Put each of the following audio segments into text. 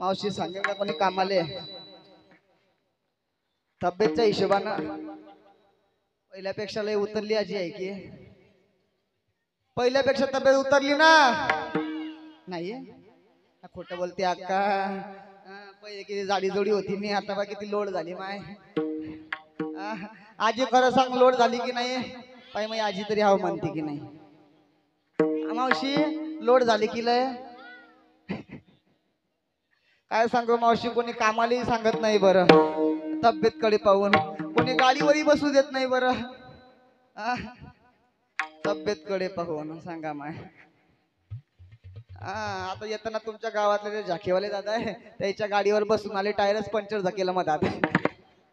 मावशी सांगेल का कोणी कामाले तब्येतच्या हिशोबानं पहिल्यापेक्षा लय उतरली आजी आहे की पहिल्यापेक्षा तब्येत उतरली ना नाही खोटं बोलते अक्का पहिले किती जाडी जोडी होती मी आता बा किती लोड झाली माय आजी खरं सांग लोड झाली की नाही पाय मग आजी तरी हाव म्हणते की नाही मावशी लोड झाली की लय काय सांगू मावशी कोणी कामालाही सांगत नाही बरं तब्येतकडे पाहून कोणी गाडीवरही बसू देत नाही बरं तब्येतकडे पाहून सांगा माय आता येताना तुमच्या गावातले जे झाकीवाले दादा आहे त्याच्या गाडीवर बसून आले टायरच पंक्चर झाकेला मधात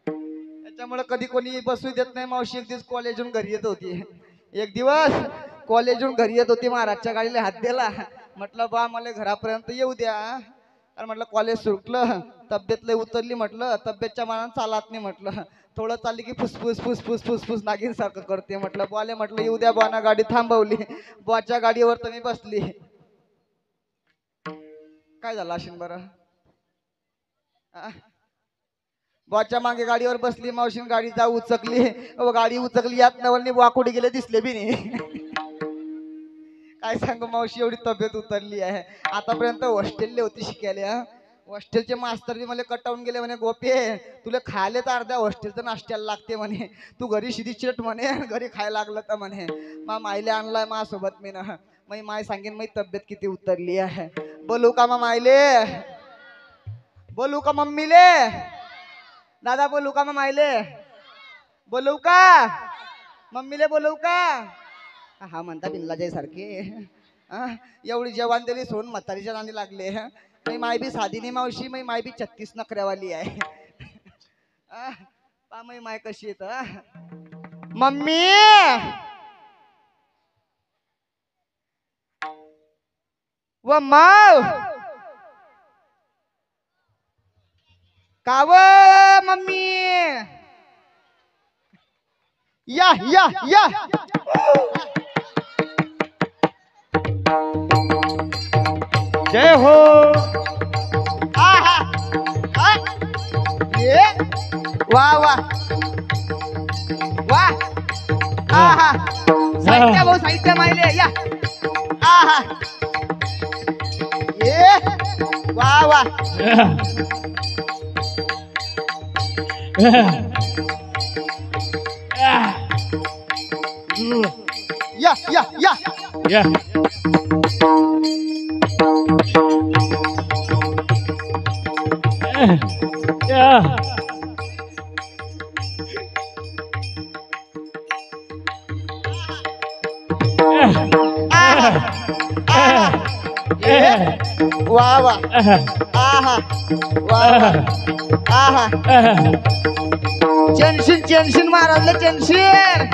त्याच्यामुळे कधी कोणी बसू देत नाही मावशी एक दिवस कॉलेजहून घरी येत होती एक दिवस कॉलेजहून घरी येत होती महाराजच्या गाडीला हात दिला म्हटलं बा मला घरापर्यंत येऊ द्या आणि म्हटलं कॉलेज सुटलं तब्येत लय उतरली म्हटलं तब्येतच्या मानानं चालत नाही म्हटलं थोडं चालली की फुसफुस फुसफुस फुसफुस नागिन सारखं करते म्हटलं बॉले म्हटलं येऊ द्या बॉना गाडी थांबवली बॉच्या गाडीवर तर मी बसली काय झालं असेल बरं बॉच्या मागे गाडीवर बसली मावशीन गाडी जाऊ उचकली गाडी उचकली यात नवलनी वाकुडी गेले दिसले बी नाही काय सांगू मावशी एवढी तब्येत उतरली आहे आतापर्यंत हॉस्टेलले होती शिकायला हॉस्टेलचे मास्तर बी मला कटावून गेले म्हणे गोपे तुला खायला तर अर्ध्या हॉस्टेलचं नाश्त्याला लागते म्हणे तू घरी शिदी चिरट म्हणे घरी खायला लागलं तर म्हणे मा मायले आणलाय माझ्यासोबत मी ना मग माय सांगेन माझी तब्येत किती उतरली आहे बोलू का मा मायले बोलू का मम्मीले दादा बोलू का मा मायले बोलू का मम्मीले बोलू का हा म्हणता बिनलाजाई सारखे एवढी जेवण दिली सोन म्हातारीच्या नांदी लागले मी माय बी साधी नाही मावशी मी माय बी 36 नखऱ्यावाली आहे पा माय कशी येत मम्मी व माव काव मम्मी या या या जय हो ये वा वा वा साहित्य भाऊ साहित्य माहिले या ये वा वा या या या या वा वा वा वा चेन्शिन चेन्शिन महाराजला चेन्शिन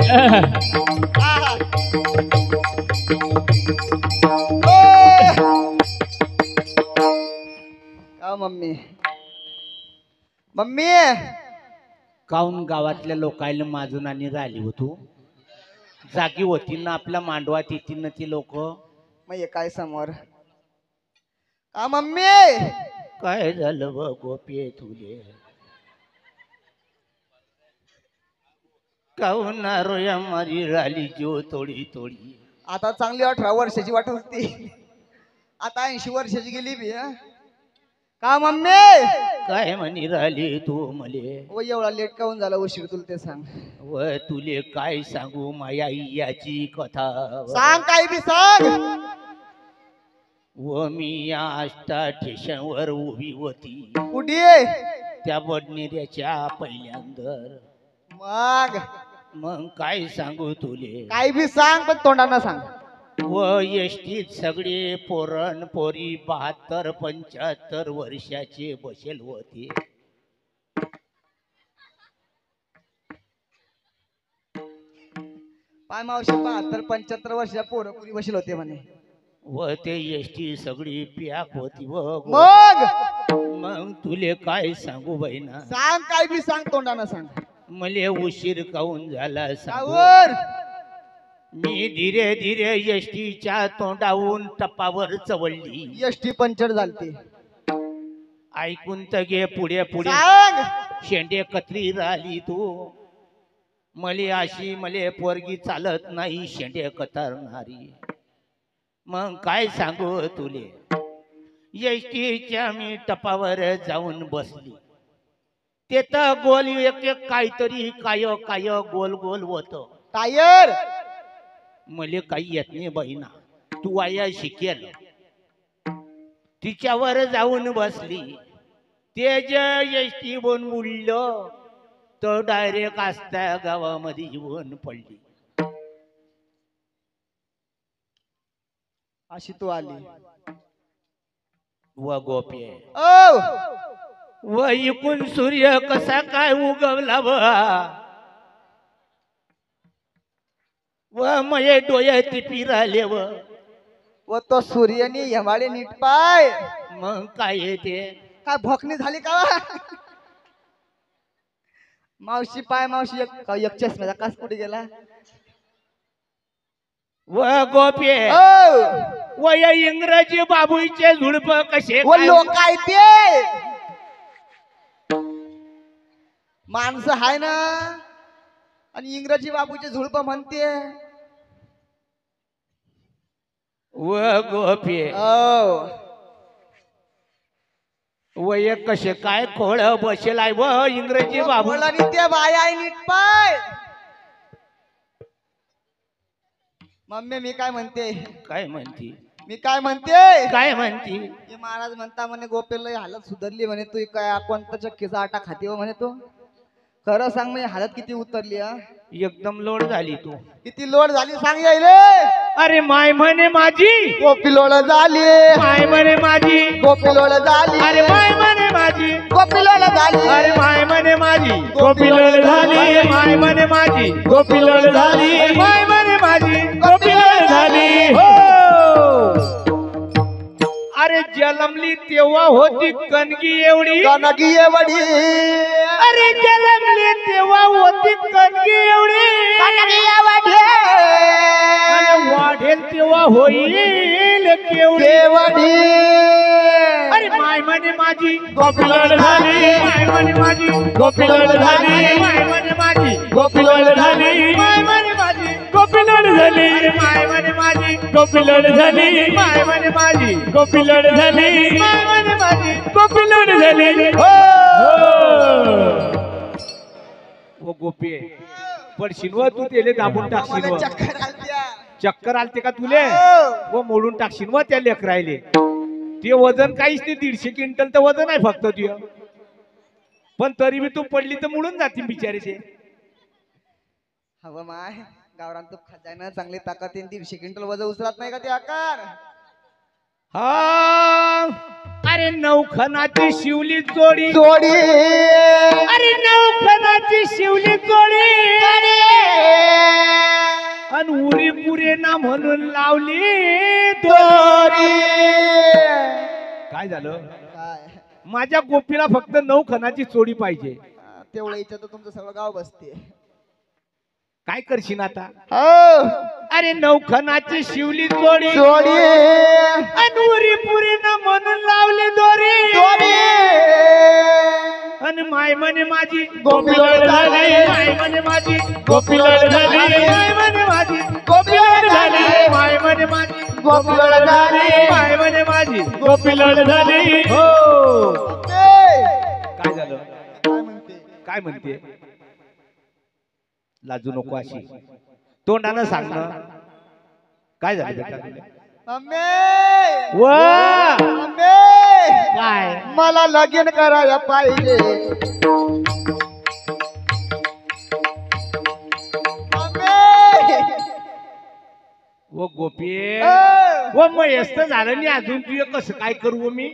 का मम्मी मम्मी काऊन गावातल्या लोकायला माजून आणि राहिली होतो जागी होती ना आपल्या मांडवात येतील ना ती लोक मग काय समोर का मम्मी काय झालं ब गोपी तुले काऊन रोया मारी राहिली जीव तोडी तोडी आता चांगली 18 वर्षाची वाटत होती आता 80 वर्षाची गेली बी का मम्मी काय म्हणी राहिली तू मले व एवढा लेट काऊन झाला उशीर तुला ते सांग व तुले काय सांगू माया याची कथा सांग काय बी सांग व मी या आष्टा स्टेशनवर उभी होती कुठे त्या बडनेऱ्याच्या पहिल्यांदर मग काय सांगू तुले काय बी सांग पण तोंडानं सांग व एसटीत सगळे पोरण पोरी 72-75 वर्षाचे बसेल होते पाय मावशी 72-75 वर्षाच्या पोरं पुरी बसेल होते म्हणे व ते एसटी सगळी पॅक होती व मग तुले काय सांगू बहिणा सांग काय बी सांग तोंडानं सांग मले उशीर काऊन झाला सांगू मी धीरे धीरे एसटीच्या तोंडावून टप्पावर चवळली एसटी पंक्चर झालती ऐकून तर घे पुढे पुढे. सांग. शेंडे कत्री राहिली तू, मले पोरगी चालत नाही शेंडे कतरणारी. मग काय सांगू तुले, एसटीच्या मी टपावर जाऊन बसली. ते तर गोल एक एक काहीतरी काय काय गोल गोल होत. टायर. मले काही येत नाही बहिणा, तू आया शिकेल. तिच्यावर जाऊन बसली, ते जे एसटी बन उडलं तर डायरेक्ट आस्था गावामध्ये येऊन पडली. अशी तू आली. व गोपे ओ व इकून सूर्य कसा काय उगवला व मये डोळे टिपी राहिले व तो सूर्यनी यमाडे नीट पाय. मग काय येते. काय भोकणी झाली का मावशी पाय मावशी एक चष्म्याचा कास कुठे गेला. व गोपे व या इंग्रजी बाबूचे झुडप कसे व लोक काय ते माणसं हाय ना आणि इंग्रजी बाबूचे झुडप म्हणते. व गोपे वय कसे काय खोळ बसेलाय व इंग्रजी बाबू ते बाय आहे नीट पाय. मम्मी मी काय म्हणते. काय म्हणती. मी काय म्हणते. काय म्हणती. हे महाराज म्हणता म्हणे गोपेला हालत सुधारली म्हणे. तू काय कोणता चक्कीचा आटा खाते हो म्हणे. तू खरं सांग म्हणजे हालत किती उतरली. एकदम लोड झाली तू. किती लोड झाली सांग यायले. अरे माय म्हणे माझी गोपी लोड झाली. माय म्हणे माझी गोपी लोड झाली. अरे माय म्हणे माझी गोपी लोड झाली. अरे माय म्हणे माझी गोपी लोड झाली. माय म्हणे माझी गोपी लोड झाली. माय म्हणे माझी गोपी लोड झाली. हो अरे जलमली तेव्हा होती कणगी एवढी. कणगी एवढी. अरे जलमली तेव्हा होती कणगी एवढी. कणगी एवढी. आणि वाढेल तेव्हा होईल केवढी. अरे माय म्हणे माझी गोपी लोड झाली. माय म्हणे माझी गोपी लोड झाली. माय म्हणे माझी गोपी लोड झाली. माय म्हणे माझी गोपी लोड झाली. माय म्हणे माझी गोपी लोड झाली. माय म्हणे माझी गोपी लोड झाली. माय म्हणे माझी गोपी लोड झाली. हो गोपी पडशील व तू त्याले दाबून टाकशील व. चक्कर आलत्या. चक्कर आलते का तुले व मोडून टाकशील व त्या लेकरायले. ते वजन काहीच नाही 150 क्विंटल तर वजन आहे फक्त तुझ. पण तरी बी तू पडली तर मुडून जातील बिचारीचे. हवं माय गावरान तू खजाना चांगली ताकद 150 क्विंटल वजन उचलत नाही का ते आकार. हा अरे नौखनाची शिवली जोडी. जोडी. अरे नौखनाची शिवली जोडी. अन उरी पुरे ना म्हणून लावली दोरी. काय झालं. काय माझ्या गोपीला फक्त नौखनाची चोडी पाहिजे. तेवढं इच्छा तर तुमचं सगळं गाव बसते. काय करशील आता. हो अरे नौखनाची शिवली जोडी. जोडी. अनुरी पुरी न म्हणून लावली दोरी. जोडी. आणि माय म्हणे माझी गोपी लोड झाली. माय म्हणे माझी गोपी लोड झाली. माय म्हणे माझी गोपी लोड झाली. माय म्हणे माझी गोपी लोड झाली. माय म्हणे माझी गोपी लोड झाली. हो काय झालं. काय म्हणते. काय म्हणते. लाजू नको अशी तोंडानं सांगणं. काय झालं बेटा तुला. मम्मी. वा मम्मी काय. मला लगीन करायला पाहिजे. मम्मी. व गोपी व मयस्त झालं नाही अजून तुझं कसं काय करू मी.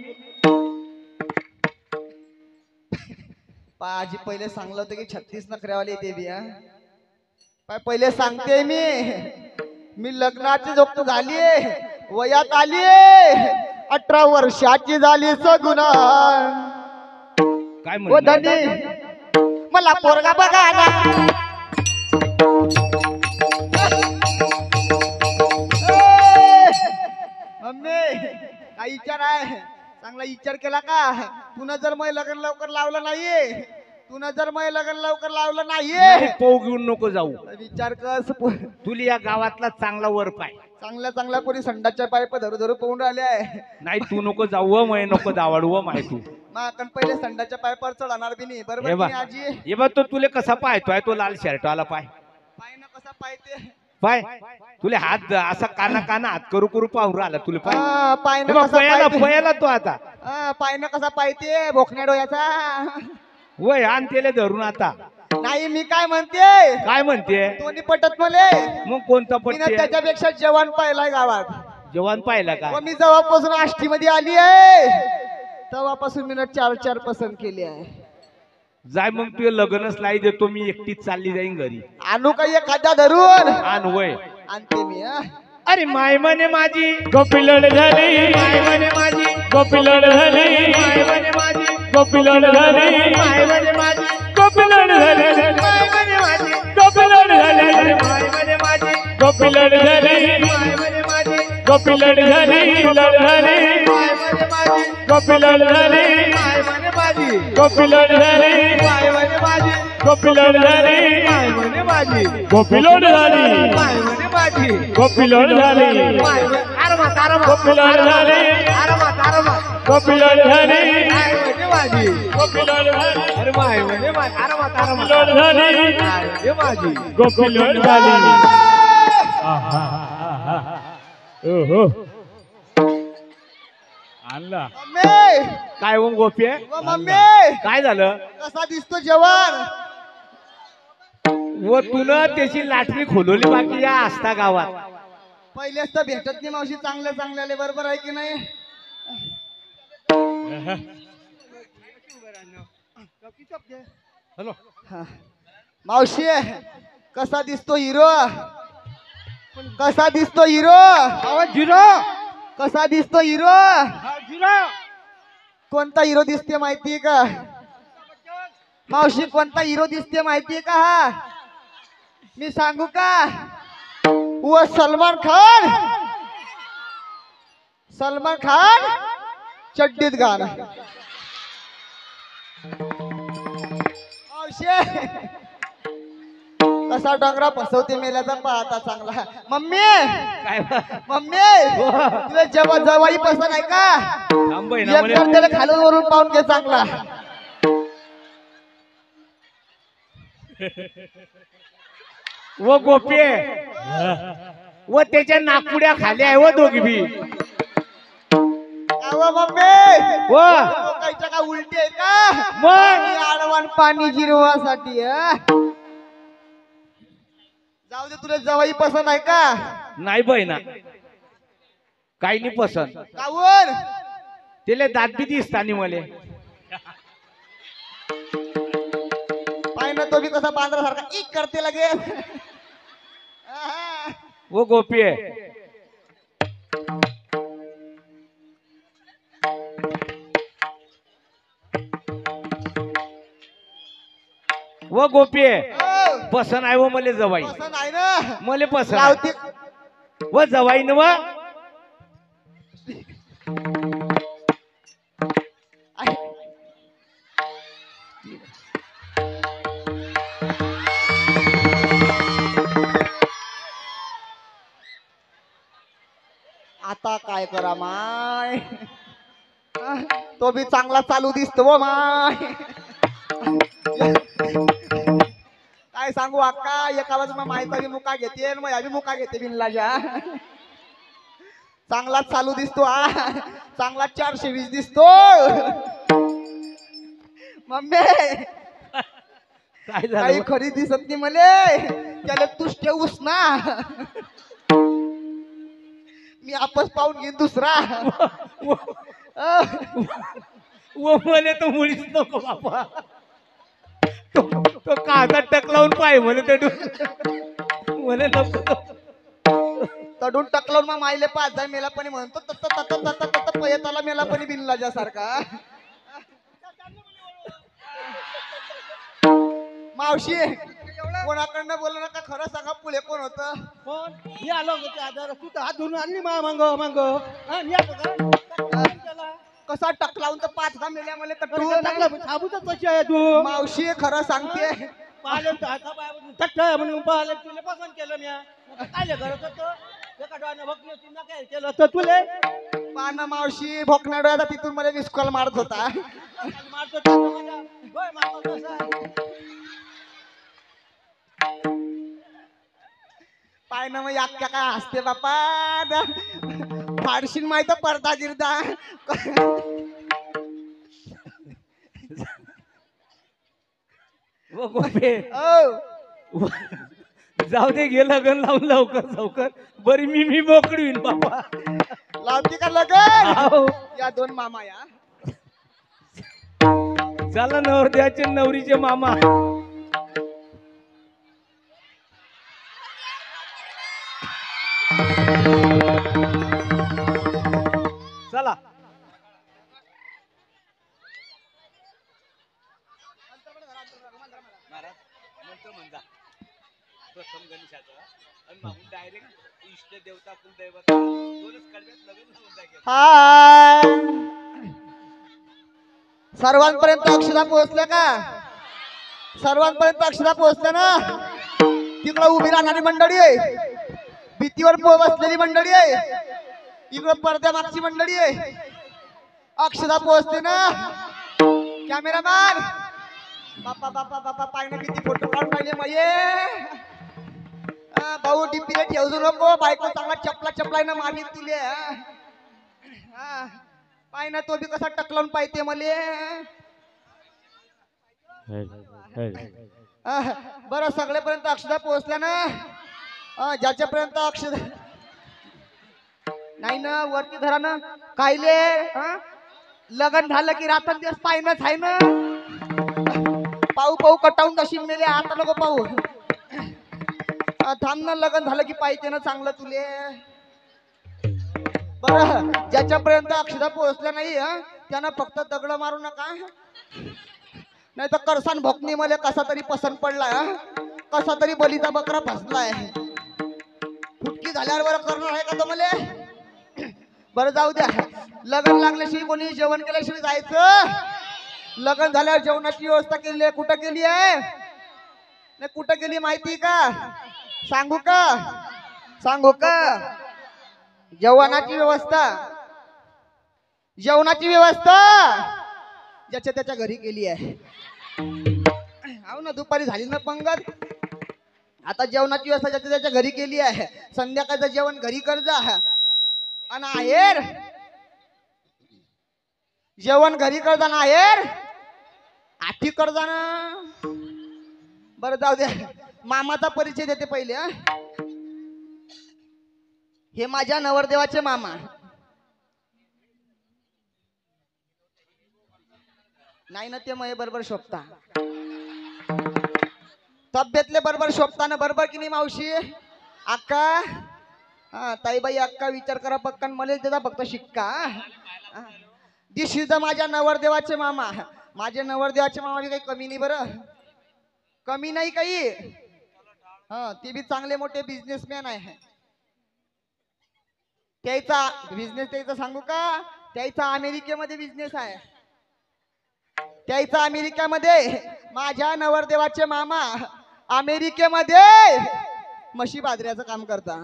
आजी पहिले सांगलं होतं की 36 नखऱ्यावाली येते बी. पहिले सांगते मी लग्नाची जोक्त झालीये. वयात आलीये. 18 वर्षाची झाली सगुना. काय ओ म्हणते. धनी मला पोरगा बघा ना. मम्मी काय विचार आहे. चांगला विचार केला का तुला जर मै लग्न लवकर लावलं नाहीये तुला जर मै लग्न लवकर लावलं नाहीये पोव घेऊन नको जाऊ. विचार कर तुला या गावातला चांगला वर पाय. चांगल्या चांगल्या कोणी संडाच्या पाईप धरू धरू पाहून राहिले आहे. नाही तू नको जाऊ मै नको दावडव माय तू. माकन पहिले संडाच्या पायपावर चढणार बी नाही बरोबर हे बघ की नाही आजी. हे बघ तो तुले कसा पाहतोय तो लाल शर्ट आला पाय पाय ना कसा पायते पाय तुले हात असा काना काना हात करू करू पाहू राहिला तुले पाय. पाय हे ना बघ, कसा पयाला पायते पयाला तो आता पाय ना कसा पायते भोकण्या डोळ्याचा. वय आण त्याला धरून आता. नाही मी काय म्हणते काय म्हणते दोन्ही पटत मले. मग कोणता मी ना पट्टी त्याच्यापेक्षा जवान पाहिलाय गावात. जवान पाहिला का व मी जेव्हापासून आष्टी मध्ये आली आहे तेव्हापासून मी ना 4 पसंत केली आहे. जाय मग तुझं लग्नच लाई देतो मी एकटीच चालली जाईन घरी. आणू काही एखाद्या धरून आण वय. आणते मी अरे माय म्हणे माझी गोपी लढ झाली माय म्हणे माझी गोपी लढ झाली माय म्हणे माझी गोपी लढ झाली माय म्हणे माझी गोपी लढ झाली माय म्हणे माझी गोपी लढ झाली माय म्हणे माझी गोपी लढ झाली माय म्हणे माझी गोपी लढ झाली लढ झाली माय म्हणे माझी गोपी लढ झाली माय म्हणे माझी गोपी लढ झाली माय म्हणे माझी गोपी लढ झाली माय म्हणे माझी गोपी लढ झाली माय म्हणे माझी गोपी लढ झाली आरामात आरामात गोपी लढ झाली आरामात आरामात गोपी लढ झाली माय म्हणे माझी गोपी लढ झाली अरे माय म्हणे माझी आरामात आरामात लढ झाली माय म्हणे माझी गोपी लढ झाली. ओहो आणला मम्मी काय हो गोपी व मम्मी काय झालं कसा दिसतो जवान. व तुन त्याची लाटरी खोलवली बाकी या आस्था गावात. पहिलेच तर भेटत नाही मावशी चांगल्या चांगल्याले बरोबर आहे की नाही. हॅलो मावशी कसा दिसतो हिरो कसा दिसतो हिरो आवाज झिरो कसा दिसतो हिरो. झिरो कोणता हिरो दिसते माहितीये का मावशी कोणता हिरो दिसते माहितीये का हा मी सांगू का वो सलमान खान चड्डीत गाणं. मावशी कसा डोंगरा फसवते मेल्याचा पाहता चांगला. मम्मी काय तुला जेव्हा जवाई पसंत आहे का थांबय ना म्हणे एकदम त्याला खालून वरून पाहून घे चांगला. व गोपी व त्याच्या नागपुड्या खाली आहे व दोघी बी. मम्मी व कायच्या का उलटी आहे का मग आडवान पाणी जिरवासाठी जाऊ दे तुला जवाई पसंत आहे का नाही बाई ना काही नाही पसंत. कावर त्याला दात बी दिसतानी मले. पाय ना तो बी कसा बांद्रासारखा इक करते लगेच. वो गोपी आहे वो गोपी आहे पसंत आहे व मले जवाई पसंत आहे ना मले पसंत लावते व जवाई न व आता काय करा माय तो बी चांगला चालू दिसतो व माय. काय सांगू अक्का एका बाजूला माहिती मुका घेते मग या बी मुका घेते बिनलाजा. चांगला चालू दिसतो चांगला 420 दिसतो. मम्मी काय काही झालं खरी दिसत नाही मले त्याला तूच ठेवूस ना मी आपस पाहून घेईन दुसरा. व मले तर मुळीच नको बाबा. तो कागदात टक लावून पाय म्हणे ते म्हणे नको. तडून टकलावून मग मायले 5 जाय मेला पण म्हणतो तत पयताला मेला पण बिनलाजा सारखा. मावशी कोणाकडनं बोललं नका खरं सांगा पुढे कोण होतं. मी आलो होतो आधार तू तर हात धुवून आणली मा मांग मांग कसा टकलावून तर 5 घाम मेल्या मला कटू साबूच कशी आहे तू मावशी खरं सांगते पाहिलं तट्ट म्हणून पाहिलं तुला पसंत केलं मी काय करत होतो एका डोळ्यानं बघली होती ना काय केलं तर तुले पाना मावशी भोकण्या डोळ्याचा तिथून मला मिस कॉल मारत होता मारतो तो माझ्या होय मारतो तसा पाय ना मग अक्का काय हसते बापा फाडशील माहित पडदा गिरदा ओ गोपे ओ जाऊ दे गे लगन लावून लवकर बरी मी मोकळी होईन बाबा लावते का लगन आहो. या 2 मामा या चला नवरदेवाचे नवरीचे मामा चला प्रथम गणेशाचं आणि मागून डायरेक्ट इष्ट देवता कुलदैवता दोनच कडव्यात लगन लावून जागे हाय सर्वांपर्यंत अक्षरा पोहोचल्या का सर्वांपर्यंत अक्षरा पोहोचल्या ना तिकडं उभी राहणारी मंडळी आहे भीतीवर बसलेली मंडळी आहे इकडं पडद्या मागची मंडळी आहे अक्षरा पोहोचते ना कॅमेरामॅन बापा बापा बापा पाहिजे किती फोटो काढून पाहिले मये भाऊ डीपीला ठेवू नको बायको चांगला चपला ना मारली तुले पाय ना तो बी कसा टकलावून पाहिजे मले बरं सगळेपर्यंत अक्षरा पोहोचल्या ना ज्याच्यापर्यंत अक्षर नाही ना वरती धरा ना कायले लग्न झालं की रात्रंदिवस पायनच आहे ना पाहू कटावून कशी मेले आता नको पाहू थांब ना लग्न झालं की पाहिजे ना चांगलं तुले बरं ज्याच्यापर्यंत अक्षरा पोहोचल्या नाही त्यांना फक्त दगड मारू नका नाही तर करसान भोकणी मला कसा तरी पसंत पडलाय कसा तरी बलीचा बकरा फसलाय फुटकी झाल्यावर बरं करणार आहे का तो मला बरं जाऊ द्या लग्न लागल्याशिवाय कोणी जेवण केल्याशिवाय जायचं लग्न झाल्यावर जेवणाची व्यवस्था केली आहे कुठं केली आहे नाही कुठं केली माहिती का सांगू का जेवणाची व्यवस्था ज्याच्या त्याच्या घरी केली आहे हो ना दुपारी झाली ना पंगत आता जेवणाची व्यवस्था ज्याच्या त्याच्या घरी केली आहे संध्याकाळचं जेवण घरी कर जा आणि आहेर जेवण घरी कर जा ना आहेर आठी कर जा ना बरं जाऊ द्या मामाचा परिचय देते पहिले हे माझ्या नवरदेवाचे मामा नाही ना ते मये बरोबर शोभता तब्येतले बरोबर शोभता ना बरोबर की नाही मावशी अक्का ताईबाई अक्का विचार करा पक्का मला त्याचा फक्त शिक्का दिस इज माझ्या नवरदेवाचे मामा माझे नवरदेवाचे मामा बी काही कमी नाही बरं कमी नाही काही ते बी चांगले मोठे बिझनेसमॅन आहे त्याचा बिझनेस त्याचा सांगू का त्याचा अमेरिकेमध्ये बिझनेस आहे त्याचा अमेरिकेमध्ये माझ्या नवरदेवाचे मामा अमेरिकेमध्ये म्हशी बाजऱ्याचं काम करता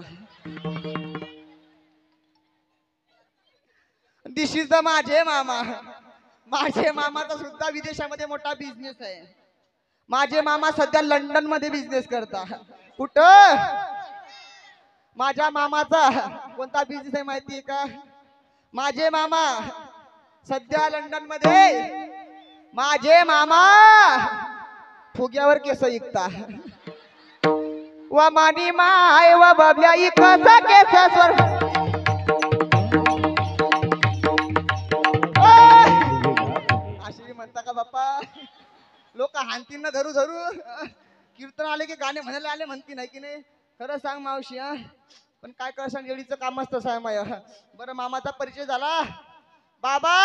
दिस इज द माझे मामाचा सुद्धा विदेशामध्ये मोठा बिझनेस आहे माझे मामा सध्या लंडन मध्ये बिझनेस करता कुठं माझ्या मामाचा कोणता बिझनेस आहे माहितीये का माझे मामा सध्या लंडन मध्ये माझे मामा फुग्यावर केस विकता व मानी माय व बबल्या इकसा केसावर अशी म्हणता का बाप्पा लोक हानतीन ना धरू कीर्तन आले की गाणे म्हणायला आले म्हणती नाही की नाही खरं सांग मावशी पण काय करसान एवढीचं कामच तसं आहे माय बरं मामाचा परिचय झाला बाबा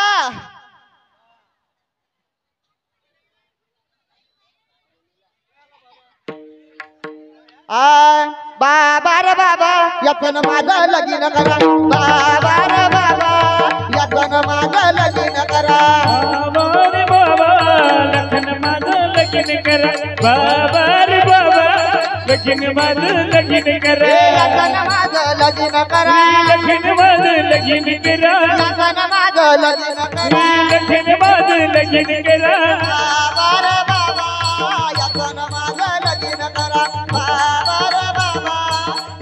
बाबा रे बाबा यातन माझं लगीन करा बाबा रे बाबा यातन माझं लगीन करा बाबा रे बाबा लगीन माझं लगीन करा लगन माझं लगीन करा लगीन माझं लगीन करा लगन माझं लगीन करा लगीन माझं लगीन करा बाबा रे बाबा लगन माझं लगीन करा बाबा रे बाबा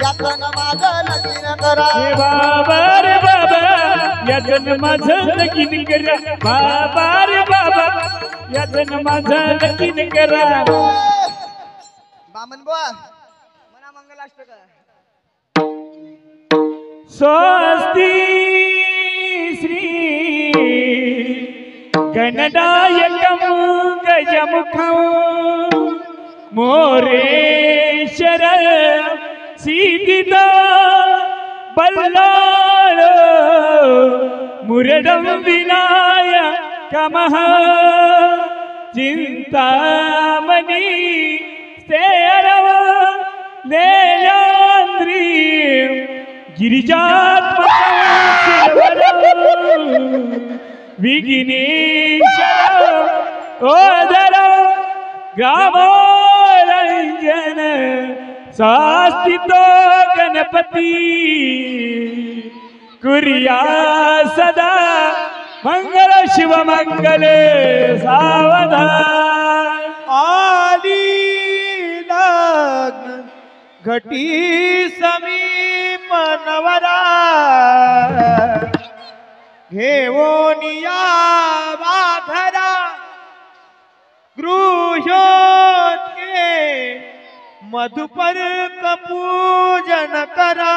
लगन माझं लगीन करा हे बाबा रे बाबा यातन माझं लगीन करा बाबा रे बाबा यातन माझं लगीन करा बामन बुवा मना मंगलाष्टक स्वस्ति श्री गणनायकं गजमुखं मोरेश्वर सीतिदा बल्लाळ मुरडं विनायकमः चिंतामणि सेरव लेयांद्री गिरिजात्मकं विघ्नेश्वर ओदर ग्रामोरंजन शास्तितो गणपती कुर्या सदा मंगल शिव मंगल सावधान आली लग्न घटी समीप नवरा घेऊन या वाघरा गृहोत्के मधुपर पूजन करा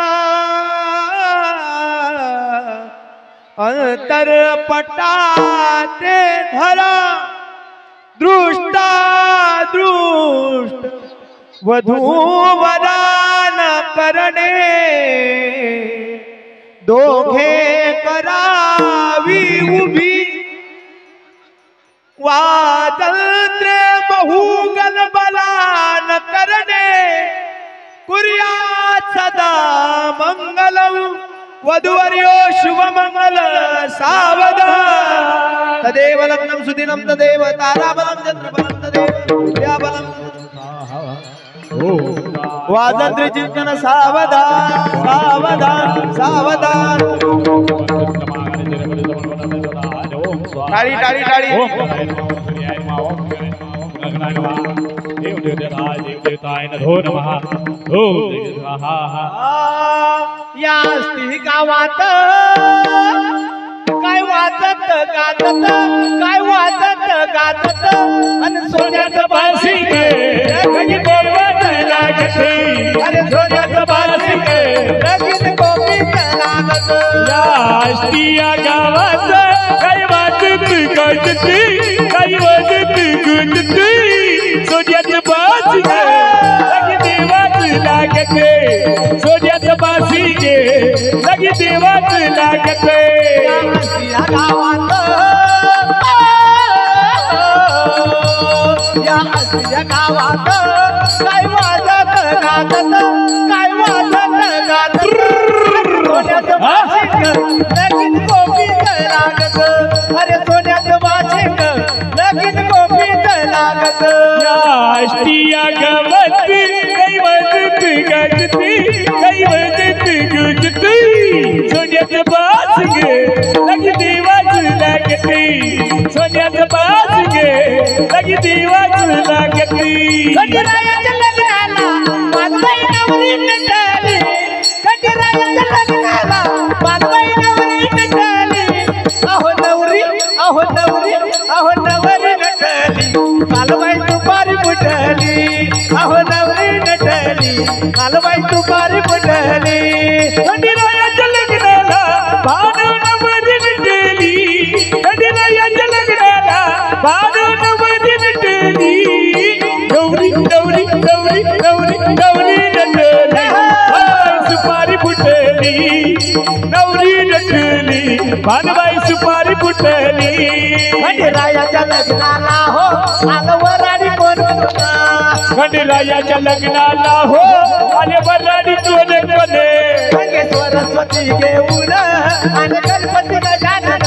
अंतर पटाते धरा दृष्ट वधूवरान करणे दोघे करावी उभी वादंत्रे बहुगल बलान करणे कुर्यात सदा मंगलम वधुवर्यो शुभमंगल सावधान तदेव लग्नं सुदिनं तदेव ताराबलं चंद्रबलं तदेव विद्याबलं वादंत्री चिंतन सावधान सावधान सावधान टाळी टाळी टाळी या स्त्री गावात काय वाजत गाजत काय वाजत गाजत आणि सोन्याचं बाशिंग लगीन गोपीत लागते अरे सोन्याचं बाशिंग लगीन गोपीत लागत या गावात काय वाजत गाजते काय वाजत गुंजते सोन्याचं बाशिंग लगीन देवाच लागते सोन्याचं बाशिंग लगीन देवाच लागते या गावात या गावात काय वाजत गाजत काय वाजत गाजत सोन्याचं बाशिंग लगीन गोपीत लागत अरे सोन्याचं बाशिंग लगीन गोपीत लागत या गावात काही वाजत गाजते काही वाजत गुंजते सोन्याचं बाशिंग लगीन देवाच लागते सोन्याचं बाशिंग लगीन देवाच लागते खंडरायाच्या लग्नाला मानबाई नवरी नटली खंडरायाच्या लग्नाला मानबाई नवरी नटली अहो नवरी नटली कालबाई दुपारी बुटली अहो नवरी नटली कालबाई दुपारी बुटली खंडरायाच्या लग्नाला भानू नवरी नटली खंडरायाच्या लग्नाला भानू नवरी नटली गौरी गौरी गौरी गौरी गौरी नटली सुपारी फुटली नवरी नटली भानबाई सुपारी फुटली खंडरायाच्या लग्नाला हो आलं वराडी कोण खंडरायाच्या लग्नाला हो आले बराडी कोण कोणे संगे सरस्वती घेऊन आणि गणपती गजानन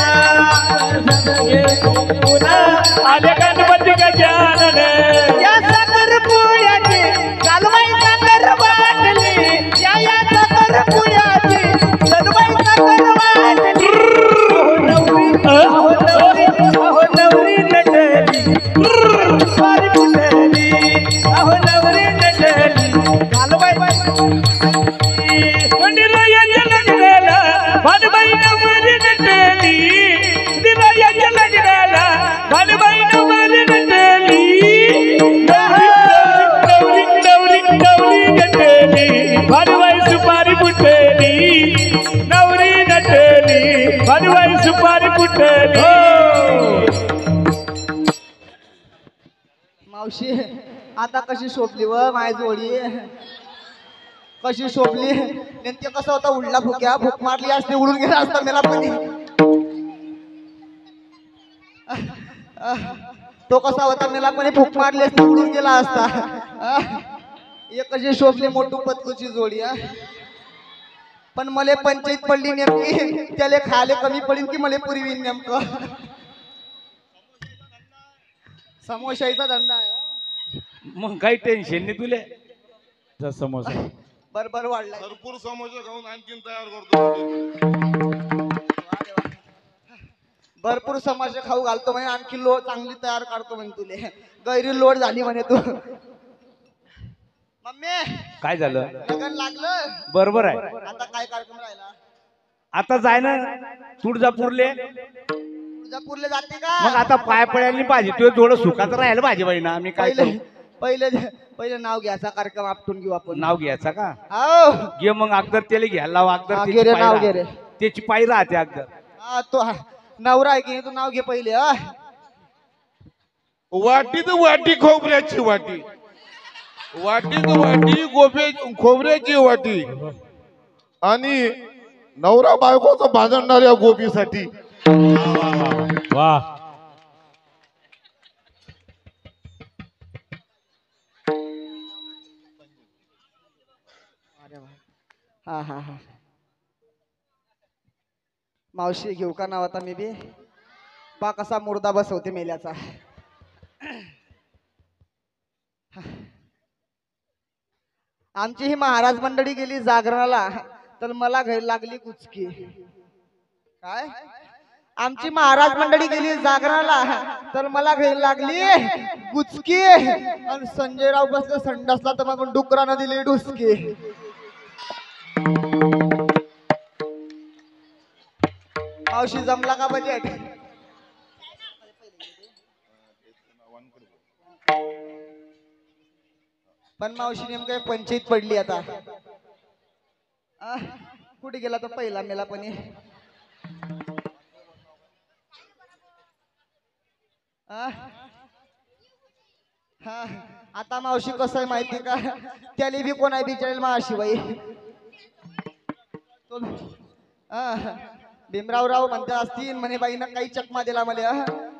आले गणपती गजानन या भरवाई सुपारी फुटली नवरी नटली भरवाई सुपारी फुटली मावशी आता कशी शोभली व माय जोडी कशी शोभली नेमके कसं होता उडला भुक्या भूक मारली असते उडून गेला असता मेला पण तो कसा होता मेला पण भूक मारली असते उडून गेला असता एक कशी शोभली मोठू पतकूची जोडी पण मले पंचायत पडली नेमकी त्याला खायला कमी पडीन की मले पुरवीन नेमकं समोशाचा धंदा आहे मग काही टेन्शन नाही तुले समोसा बरोबर वाढला भरपूर समोसे खाऊन आणखीन तयार करतो भरपूर समोसे खाऊ घालतो म्हणे आणखी लोड चांगली तयार काढतो म्हणे तुले गैरी लोड झाली म्हणे तू मम्मी काय झालं लग्न लागलं बरोबर आहे आता काय कार्यक्रम राहिला आता जाय ना तुळजापूरले तुळजापूरला जाते का मग आता पाय पड्यानी पाहिजे तुझं थोडं सुखाचं राहिलं पाहिजे बाई ना आम्ही काय पहिले करू? पहिले पहिले नाव घ्यायचा कार्यक्रम आपटून घेऊ आपण नाव घ्यायचं का हो घे मग अगदर त्याला घ्यायला लाव अगदर हा, त्याची घे रे, पायी नाव राहते. घे रे. त्याची पायी राहते अगदर हा, तो नवरा आहे की नाही, तू नाव घे पहिले हा वाटी तर वाटी खोबऱ्याची वाटी वाटी तर वाटी खोबऱ्याची वाटी आणि नवरा बायकोचं भाजणणाऱ्या गोपीसाठी वा हा हा हा मावशी घेऊ का नाव आता मी बी पा कसा मुर्दा बसवते मेल्याचा आमची ही महाराज मंडळी गेली जागरणाला तर मला घरी लागली कुचकी काय आमची महाराज मंडळी गेली जागरणाला तर मला घरी लागली गुचकी आणि संजयराव बसले संडासला तर मग डुकरानं दिली डुसकी मावशी जमला का बजेट पण मावशी नेमकं पंचायत पडली आता कुठे गेला तो पहिला मेला पण हा आता मावशी कसं आहे माहिती का त्याला बी कोण आहे बिचारेल मावशी बाई भीमराव म्हणते असतील म्हणे बाईनं काही चकमा दिला म्हणे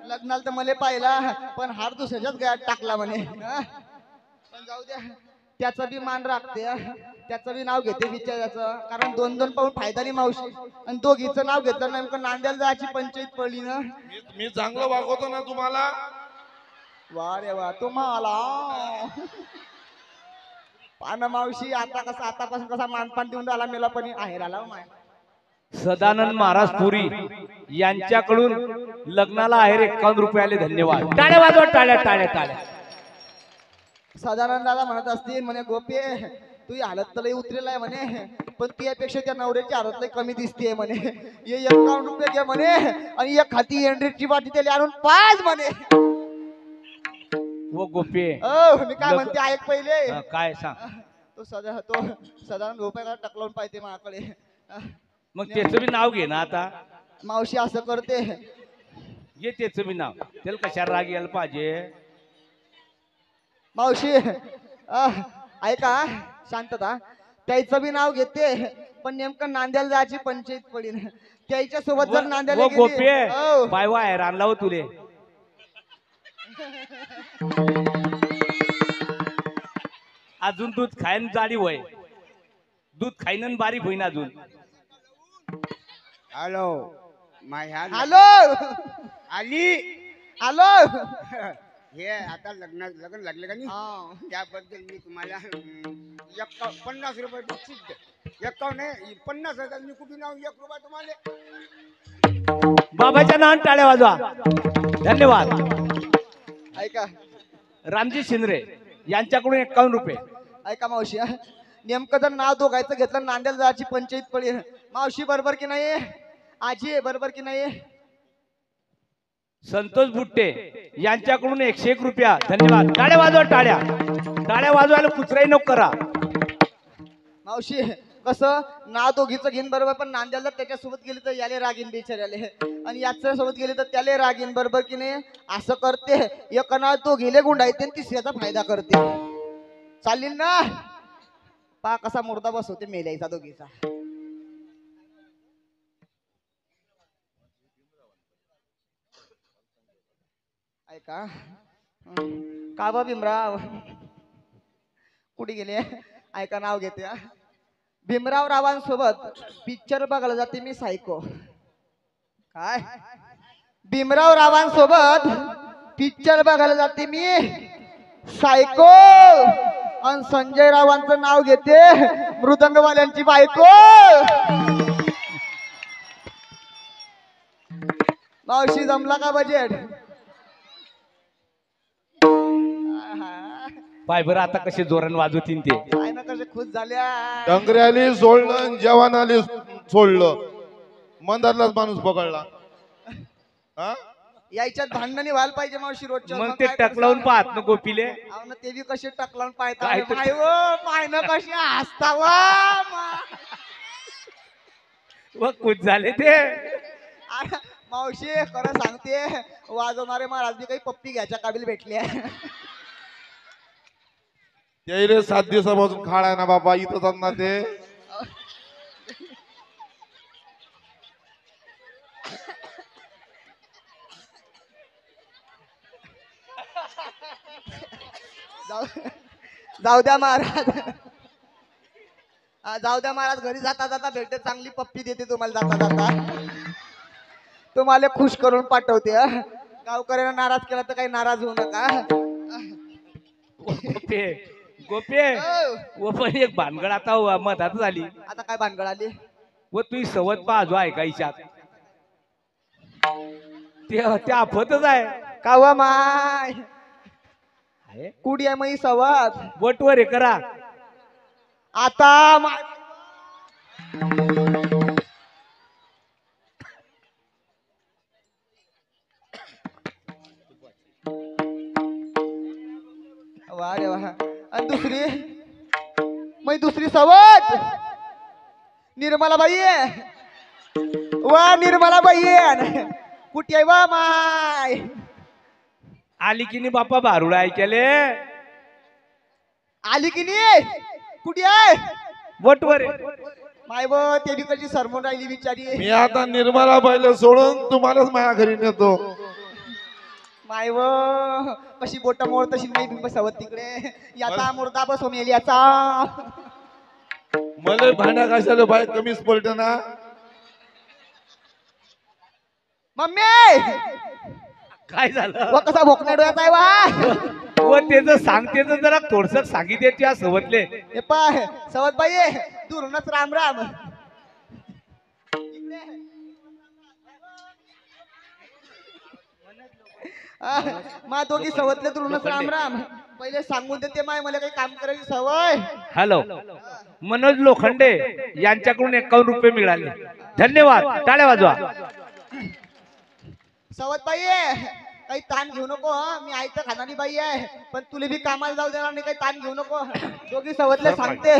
लग्नाला तर मले पाहिला पण हार दुसऱ्याच्याच गळ्यात टाकला म्हणे पण जाऊ द्या त्याचं बी मान राखते त्याचं बी नाव घेते बिचाराचं कारण दोन दोन पाऊन फायदा नाही मावशी आणि दोघीचं नाव घेतलं नेमकं नांद्याला जायची पंचायत पडली ना मी चांगलं वागवतो ना तुम्हाला वा रे वा तुम्हाला पाना मावशी आता कसा आतापासून कसा मानपान देऊन आला मेला पण आहे राहिला माय सदानंद महाराज पुरी यांच्याकडून लग्नाला आहे 51 रुपयाले धन्यवाद टाळ्या वाजवा टाळ्या टाळ्या टाळ्या सदानंद दादा म्हणत असतील म्हणे गोपे तू हालत तर लई उतरेल आहे म्हणे पण त्यापेक्षा त्या नवऱ्याची हालत लई कमी दिसते म्हणे हे 51 रुपये घे म्हणे आणि एक हाती एंड्रीची वाटी त्याला आणून पाच म्हणे वो गोपे मी काय म्हणते ऐक पहिले काय सांग तो सदानंद रुपये टकलावून पाहिजे माझ्याकडे मग त्याचं बी नाव घे ना आता मावशी असं करते ये त्याचं बी नाव त्याला कशा राग यायला पाहिजे मावशी ऐका शांतता त्याचं बी नाव घेते पण नेमकं नांद्याला जायची पंचायत पडीन त्याच्या सोबत जर नांद्याला वो गोपे गेली बायवा आहे आणला हो तुले अजून दूध खायन जाडी होय दूध खाईन बारीक होईन अजून हॅलो हॅलो आली हॅलो हे आता लग्न लागले का नाही त्याबद्दल मी तुम्हाला 50 रुपये बक्षीस दे 50,000 मी कुठून नाव 1 रुपया तुम्हाला बाबाच्या नावाने टाळ्या वाजवा धन्यवाद ऐका रामजी शिंदरे यांच्याकडून 51 रुपये ऐका मावशी नेमकं जर नाव दोघायचं घेतलं नांद्याला जायची पंचायत पडीन मावशी बरोबर की नाही आजी बरोबर की नाही संतोष बुट्टे यांच्याकडून 101 रुपया धन्यवाद टाळ्या वाजवा टाळ्या टाळ्या वाजवायला कुचराई नको करा मावशी कसं नाव दोघीचं घेईन बरोबर, पण नांद्याला त्याच्यासोबत गेली तर याले रागीन बिचाऱ्याले, आणि याच्या सोबत गेली तर त्याले रागीन बरोबर की नाही. असं करते एक नाव तो गेले गुंडायते आणि तिसऱ्याचा फायदा करते. चालेल ना. पा कसा मुर्दा बसवते मेल्याचा दोघीचा. ऐका का बा भीमराव कुठे गेले. ऐका नाव घेते. भीमराव रावांसोबत पिक्चर बघायला जाते मी सायको. काय भीमराव रावांसोबत पिक्चर बघायला जाते मी सायको. आणि संजय रावांचं नाव घेते मृदंगवाल्यांची बायको. मावशी जमला का बजेट. पाय बरं आता कसे जोरान वाजवतीन ते. काय ना कसे खुश झाल्या. डंगरी आली सोडलं, जवान आली सोडलं, मंदारलाच माणूस पकडला. हा यायच्यात भांडणी व्हायला पाहिजे मावशी रोजच्या. मग ते टकलावून पाहत ना गोपीले. अहो ना ते बी कसे टकलावून पाहता. काय ते- माय ओ मायनं कशी हसतावा. व खुश झाले ते. अरे मावशी खरं सांगते वाजवणारे महाराज बी काही पप्पी घ्यायच्या काबिल भेटले. त्याईले 7 दिवसापासून खाड आहे ना बाबा, इथंच ना ते. जाऊ द्या महाराज. जाऊ द्या महाराज. घरी जाता जाता भेटते चांगली पप्पी देते तुम्हाला. जाता जाता तुम्हाला खुश करून पाठवते. गावकऱ्यांना नाराज केला तर काही नाराज होऊ नका. गोपे गोपे व पण एक भानगड आता मधात झाली. आता काय भानगड आली. व तुझी सवत पाहजो ऐकायच्यात ते आफतच आहे. कावा माय कुडी आहे मग सवाद बोटवर हे करा. आता माय वा रे वा. आणि दुसरी सवत निर्मलाबाई आहे. वा निर्मलाबाई आहे. कुठे आहे वा माय. आली की नाही बापा भारुडा ऐकले. आली की नाही. कुठे आहे बोटवर माय व ते बी कशी सरमून राहिली बिचारी. मी आता निर्मला बाईला सोडून तुम्हालाच माझ्या घरी नेतो. माय व कशी बोट मोड तशी नाही बसवत तिकडे. याचा मुर्दा बसव मेल याचा. मला भांड्या कशाला बाई कमीच पडत ना. मम्मी काय झालं. व कसा भोकण्या डोळ्याचा आहे वा. व त्याच सांगते जरा थोडस सांगितले त्या सवतले. हे पाय सवत बाई दुरूनच राम राम. मा दोघी सवतले दुरूनच राम राम. पहिले सांगून देते माय मला काही काम करायची सवय. हॅलो मनोज लोखंडे यांच्याकडून 51 रुपये मिळाले. धन्यवाद. टाळ्या वाजवा. सवत बाई काही ताण घेऊ नको. मी आईचं खाणारी बाई आहे पण तुला बी कामाला जाऊ देणार नाही. काही ताण घेऊ नको. दोघी सवतले सांगते.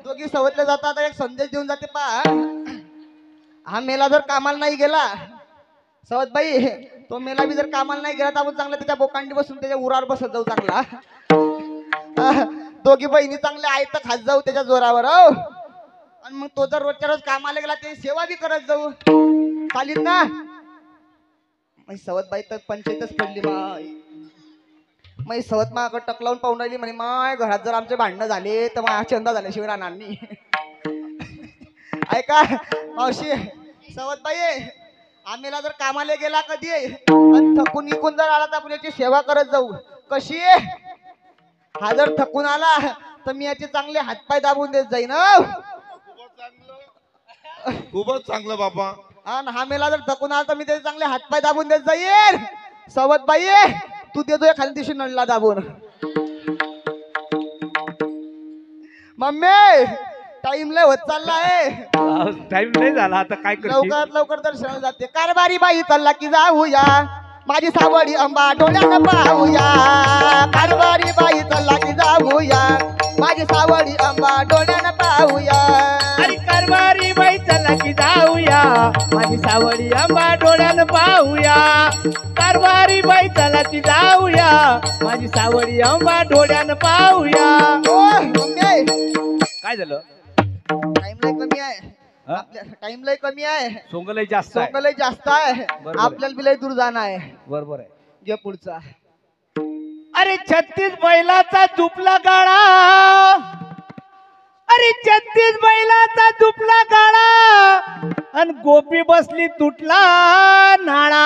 दोघी सवतले जातात. एक संदेश देऊन जाते पा. हा मेला जर कामाला नाही गेला सवत बाई तो मेला बी जर कामाला नाही गेला तर आपण चांगलं त्याच्या बोकांडी बसून त्याच्या उरावर बसत जाऊ चांगला. दोघी बहिणी चांगल्या आयत खात जाऊ त्याच्या जोरावर. आणि मग तो जर रोजच्या रोज कामाला गेला ते सेवा बी करत जाऊ. चालेल ना. सवत बाई तर पंचायतच पडली माय. मग सवत माग टकलावून पाहून राहिली म्हणे माय घरात जर आमचे भांडणं झाले तर माझ्या चंदा झाल्याशिवाय राहणार नाही. ऐका मावशी सवत बाई आम्हीला जर कामाला गेला कधी आणि थकून निघून जर आला तर आपण याची सेवा करत जाऊ. कशी हा जर थकून आला तर मी याचे चांगले हातपाय दाबून देत जाईन. खूपच चांगलं बाबा. आणि हा मेला जर थकून आला तर मी त्याचे चांगले हातपाय दाबून देत जाईन. सवत बाई तू देतो एखाद्या दिवशी नळला दाबून. मम्मी टाइम लय होत चालला आहे. टाइम नाही झाला आता काय करशील. लवकरात लवकर दर्शनाला जाते. कारभारी बाई चालला की जाऊया माझी सावडी अंबा डोळ्यानं पाहूया. कारभारी बाई चालला की जाऊया माझी सावळी आंबा डोळ्यानं पाहूया अरे कारभारी बाई चला की जाऊया माझी सावळी आंबा डोळ्यानं पाहूया कारभारी बाई चला की जाऊया माझी सावळी आंबा डोळ्यानं पाहूया काय झालं टाइम लय कमी आहे हा? आपल्या टाइम लय कमी आहे सोंगलय जास्त आहे. सोंग लय जास्त आहे बरोबर आहे. आपल्याला बी लय दूर जाणं आहे बरोबर आहे जे पुढचा अरे 36 बैलाचा दुपला गाळा अरे 36 बैलाचा दुपला गाळा आणि गोपी बसली तुटला नाळा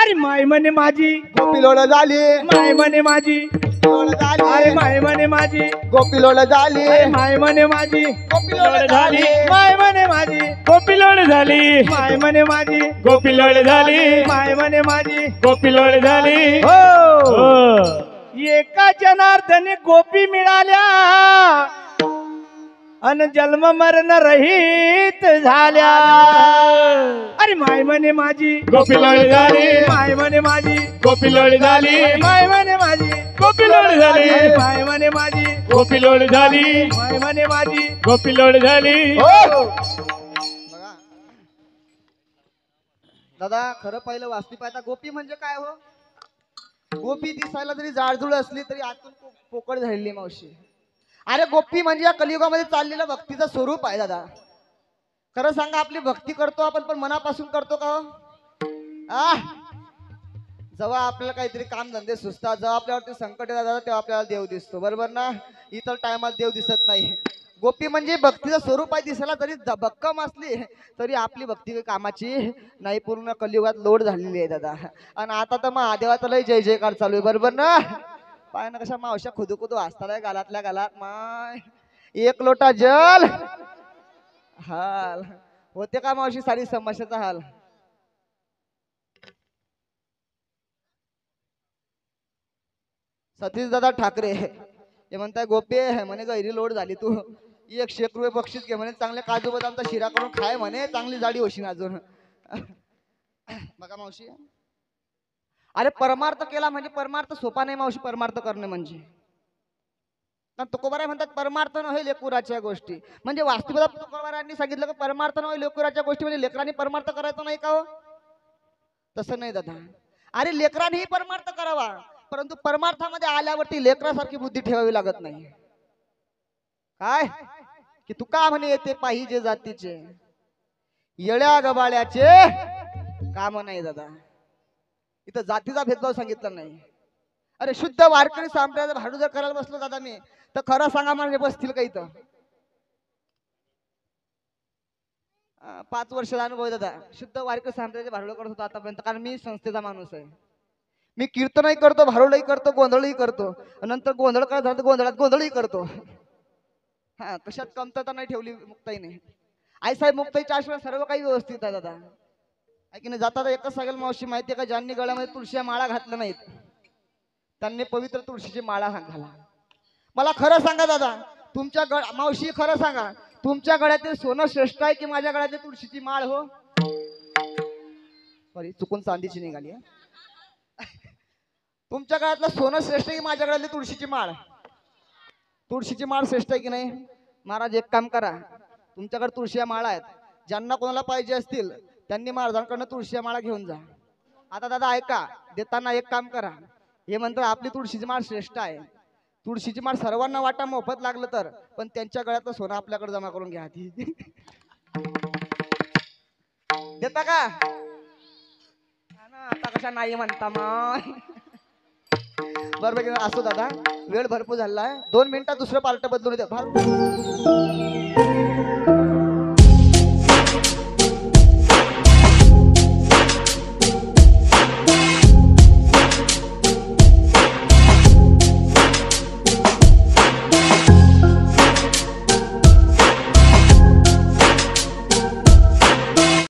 अरे माय म्हणे माझी गोपी लोळ झाली माय म्हणे माझी लोळ झाली अरे माय म्हणे माझी गोपी लोळ झाली अरे माय म्हणे माझी गोपी लोळ झाली माय म्हणे माझी गोपी लोळ झाली माय म्हणे माझी गोपी लोळ झाली माय म्हणे माझी गोपी लोळ झाली हो एका जनार्दनी गोपी मिळाल्या अन जन्म मरण रहित झाल्या अरे माय म्हणे माझी गोपी लोळ झाली माय म्हणे माझी गोपी लोळ झाली माय म्हणे माझी गोपी लोळ झाली माय म्हणे माझी गोपी लोळ झाली माय म्हणे माझी गोपी लोळ झाली बघा दादा खरं पहिलं वास्तू पाहता गोपी म्हणजे काय हो गोपी दिसायला जरी जाडजुड असली तरी आतून पोकळ झालेली मावशी अरे गोपी म्हणजे या कलियुगामध्ये चाललेलं भक्तीचं स्वरूप आहे दादा खरं सांगा आपली भक्ती करतो आपण पण मनापासून करतो का आ जेव्हा आपल्याला काहीतरी काम धंदे सुचतात जेव्हा आपल्यावरती संकट येतात दादा तेव्हा आपल्याला देव दिसतो बरोबर ना इतर टायमात देव दिसत नाही गोपी म्हणजे भक्तीचं स्वरूप आहे दिसायला जरी भक्कम असली तरी आपली भक्ती काही कामाची नाही पूर्ण कलियुगात लोड झालेली आहे दादा आणि आता तर महादेवाचा लय जय जयकार चालू आहे बरोबर ना पाय ना कशा मावशा खुदू खुदू असतात गालातल्या गालात माय एक लोटा जल हाल होते का मावशी सारी समस्याचा हाल सतीश दादा ठाकरे हे म्हणताय गोपी म्हणे गैरी लोड झाली तू 100 रुपये बक्षीस घे म्हणे चांगले काजू बदामचा शिरा करून खाय म्हणे चांगली जाडी होशील अजून बघा मावशी अरे परमार्थ केला म्हणजे परमार्थ सोपा नाही मावशी परमार्थ करणे म्हणजे तुकोबाराय म्हणतात परमार्थ नव्हे लेकुराच्या गोष्टी म्हणजे वास्तविकता तुकोबारायांनी सांगितलं की परमार्थ नव्हे लेकुराच्या गोष्टी म्हणजे लेकरांनी परमार्थ करायचं नाही का हो तसं नाही दादा अरे लेकरांनीही परमार्थ करावा परंतु परमार्थामध्ये आल्यावरती लेकरासारखी बुद्धी ठेवावी लागत नाही काय की तू का म्हणे येते पाहिजे जातीचे येळ्या गबाळ्याचे काम नाही दादा इथं जातीचा भेदभाव सांगितला नाही अरे शुद्ध वारकरी संप्रदाय भाडू जर करायला बसलो दादा मी तर खरं सांगा म्हणजे बसतील का इथं 5 वर्षाचा अनुभव दादा शुद्ध वारकरी संप्रदायाचे भाडू करत होतो आतापर्यंत कारण मी संस्थेचा माणूस आहे मी कीर्तनही करतो भारुडही करतो गोंधळही करतो नंतर गोंधळ करत झालं तर गोंधळात गोंधळही करतो हा कशात कमतरता नाही ठेवली मुक्ताईने आईसाहेब मुक्ताईच्या आश्रमात सर्व काही व्यवस्थित आहे दादा ऐकणे जाता एकच सांगेल मावशी माहिती आहे का ज्यांनी गळ्यामध्ये तुळशीच्या माळा घातल्या नाहीत त्यांनी पवित्र तुळशीची माळा घाला मला खरं सांगा दादा तुमच्या मावशी खरं सांगा तुमच्या गळ्यातील सोनं श्रेष्ठ आहे की माझ्या गळ्यातील तुळशीची माळ हो सॉरी चुकून चांदीची निघाली तुमच्या गळ्यातलं सोनं श्रेष्ठ आहे की माझ्या गळ्यातली तुळशीची माळ श्रेष्ठ आहे की नाही महाराज एक काम करा तुमच्याकडे तुळशीच्या माळा आहेत ज्यांना कोणाला पाहिजे असतील त्यांनी महाराजांकडनं तुळशीच्या माळा घेऊन जा आता दादा ऐका देताना एक काम करा हे म्हणतात आपली तुळशीची माळ श्रेष्ठ आहे तुळशीची माळ सर्वांना वाटा मोफत लागलं तर पण त्यांच्या गळ्यातलं सोनं आपल्याकडे जमा करून घ्या ती देता का आता कशा नाही म्हणता मग बरोबर असो दादा वेळ भरपूर झाला आहे 2 मिनिटात दुसरं पार्ट बदलून येते